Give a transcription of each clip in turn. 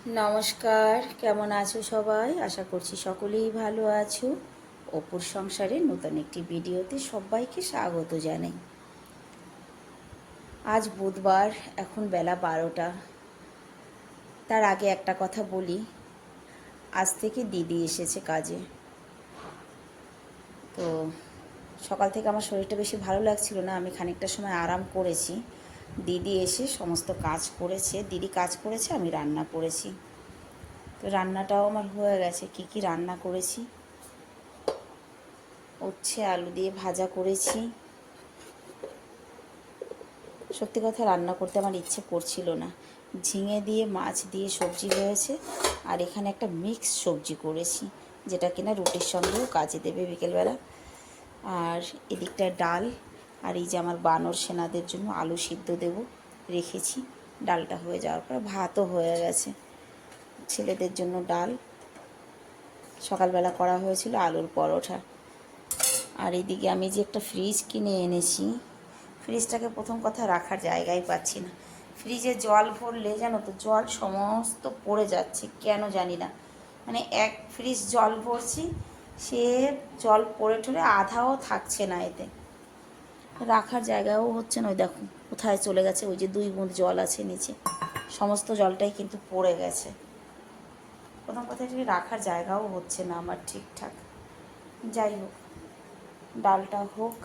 নমস্কার, কেমন আছো সবাই? আশা করছি সকলেই ভালো আছো। অপুর সংসারে নতুন একটি ভিডিওতে সবাইকে স্বাগত জানাই। আজ বুধবার, এখন বেলা 12টা। তার আগে একটা কথা বলি, আজ থেকে দিদি এসেছে কাজে। তো সকাল থেকে আমার শরীরটা বেশি ভালো লাগছিল না, আমি খানিকটা সময় আরাম করেছি। দিদি এসে সমস্ত কাজ করেছে, দিদি কাজ করেছে, আমি রান্না করেছি। তো রান্নাটাও আমার হয়ে গেছে। কি কি রান্না করেছি: উচ্ছে আলু দিয়ে ভাজা করেছি। সত্যি কথা, রান্না করতে আমার ইচ্ছে করছিল না। ঝিঙে দিয়ে মাছ দিয়ে সবজি হয়েছে, আর এখানে একটা মিক্স সবজি করেছি, যেটা কিনা রুটির সঙ্গেও কাজে দেবে বিকেলবেলা। আর এদিকটায় ডাল, আর এই যে আমার বানর সেনাদের জন্য আলু সিদ্ধ দেব রেখেছি। ডালটা হয়ে যাওয়ার পর ভাতও হয়ে গেছে। ছেলেদের জন্য ডাল, সকালবেলা করা হয়েছিল আলুর পরোটা। আর এদিকে আমি যে একটা ফ্রিজ কিনে এনেছি, ফ্রিজটাকে প্রথম কথা রাখার জায়গাই পাচ্ছি না। ফ্রিজে জল ভরলে জানো তো, জল সমস্ত পড়ে যাচ্ছে, কেন জানি না। মানে এক ফ্রিজ জল ভরছি, সে জল পড়ে টরে আধাও থাকছে না, এতে রাখার জায়গাও হচ্ছে না। ওই দেখো কোথায় চলে গেছে, ওই যে 2 বুঁদ জল আছে নিচে, সমস্ত জলটাই কিন্তু পড়ে গেছে। প্রথম কথা, এটাকে রাখার জায়গাও হচ্ছে না আমার ঠিকঠাক। যাই হোক, ডালটা হোক।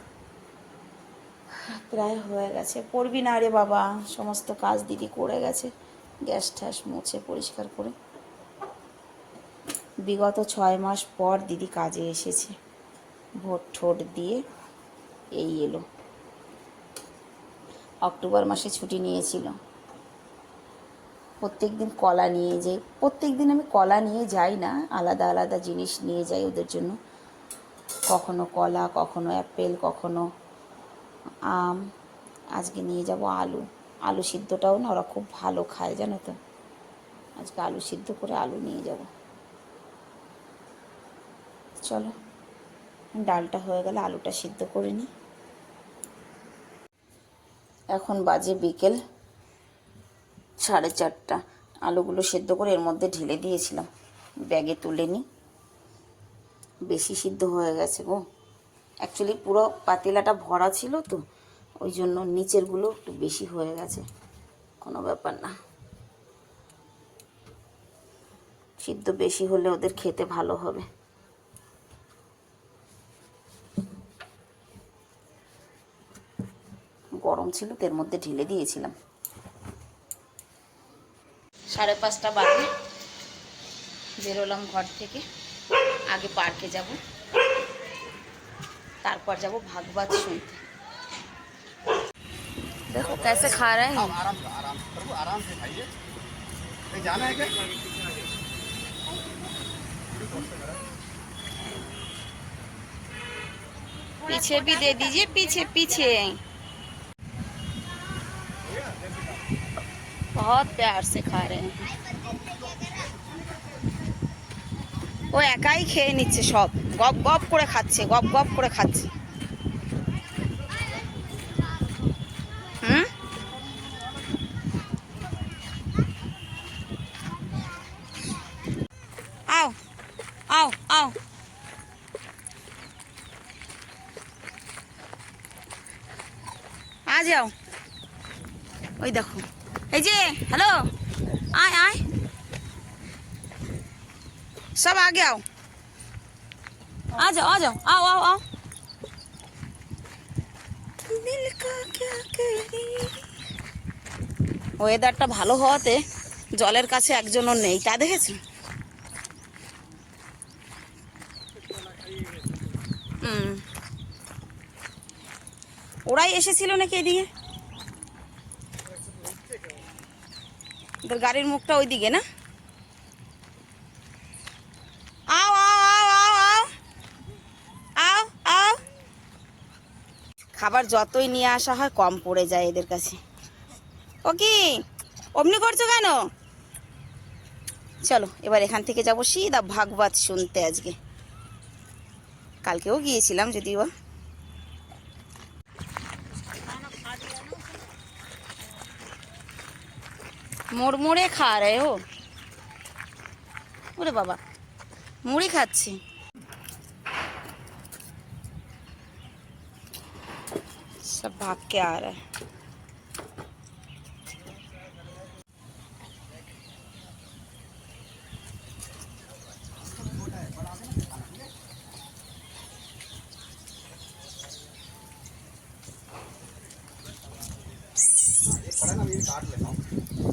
প্রায় হয়ে গেছে। পড়বি না রে বাবা, সমস্ত কাজ দিদি করে গেছে, গ্যাস ট্যাস মুছে পরিষ্কার করে। বিগত 6 মাস পর দিদি কাজে এসেছে, ভোট ঠোট দিয়ে এই এলো। অক্টোবর মাসে ছুটি নিয়েছিল। প্রত্যেক দিন কলা নিয়ে যাই, প্রত্যেক দিন আমি কলা নিয়ে যাই না, আলাদা আলাদা জিনিস নিয়ে যাই ওদের জন্য। কখনো কলা, কখনো অ্যাপেল, কখনো আম। আজকে নিয়ে যাব আলু। আলু সিদ্ধটাও না ওরা খুব ভালো খায়, জানো তো। আজকে আলু সিদ্ধ করে আলু নিয়ে যাব। চলো, ডালটা হয়ে গেলে আলুটা সিদ্ধ করে নিই। এখন বাজে বিকেল 4:30। আলুগুলো সিদ্ধ করে এর মধ্যে ঢেলে দিয়েছিলাম, ব্যাগে তুলে নিই। বেশি সিদ্ধ হয়ে গেছে গো। অ্যাকচুয়ালি পুরো পাতিলাটা ভরা ছিল তো, ওই জন্য নিচেরগুলো একটু বেশি হয়ে গেছে। কোনো ব্যাপার না, সিদ্ধ বেশি হলে ওদের খেতে ভালো হবে। গরম ছিল তো এর মধ্যে ঢেলে দিয়েছিলাম। 5:30 বাজে, বেরোলাম ঘর থেকে। আগে পার্কে যাব, তারপর যাব ভাগবত শুনতে। देखो कैसे खा रहे हैं। आराम प्रभु आराम से खाइए। कहीं जाना है क्या? पीछे भी दे दीजिए, पीछे पीछे। बहुत प्यार से खा रहे हैं। ও একাই খেয়ে নিচ্ছে সব, গপ গপ করে খাচ্ছে, গপ গপ করে খাচ্ছে। হুম, आओ आओ आओ। आ जाओ। ওই দেখো, এই যে হ্যালো, আয় আয়, सब आगे आओ, आ जाओ आ जाओ, आओ आओ आओ। दिल का क्या करी। ওয়েদারটা ভালো হওয়াতে জলের কাছে একজনও নেই, তা দেখেছো? ওরাই এসেছিল নাকি এদিকে? ওদের গাড়ির মুখটা ওইদিকে না? আও আও আও আও আও আও আও। খাবার যতই নিয়ে আসা হয় কম পড়ে যায় এদের কাছে। ও কি অমনি করছো কেন? চলো এবার এখান থেকে যাবো সিধা ভাগবত শুনতে। আজকে, কালকেও গিয়েছিলাম যদিও। मुड़मुड़े खा रहे हो? ওরে বাবা, মুড়ি খাচ্ছি। सब भाग के आ रहा है। ये पड़ा ना, ये काट लेता हूँ।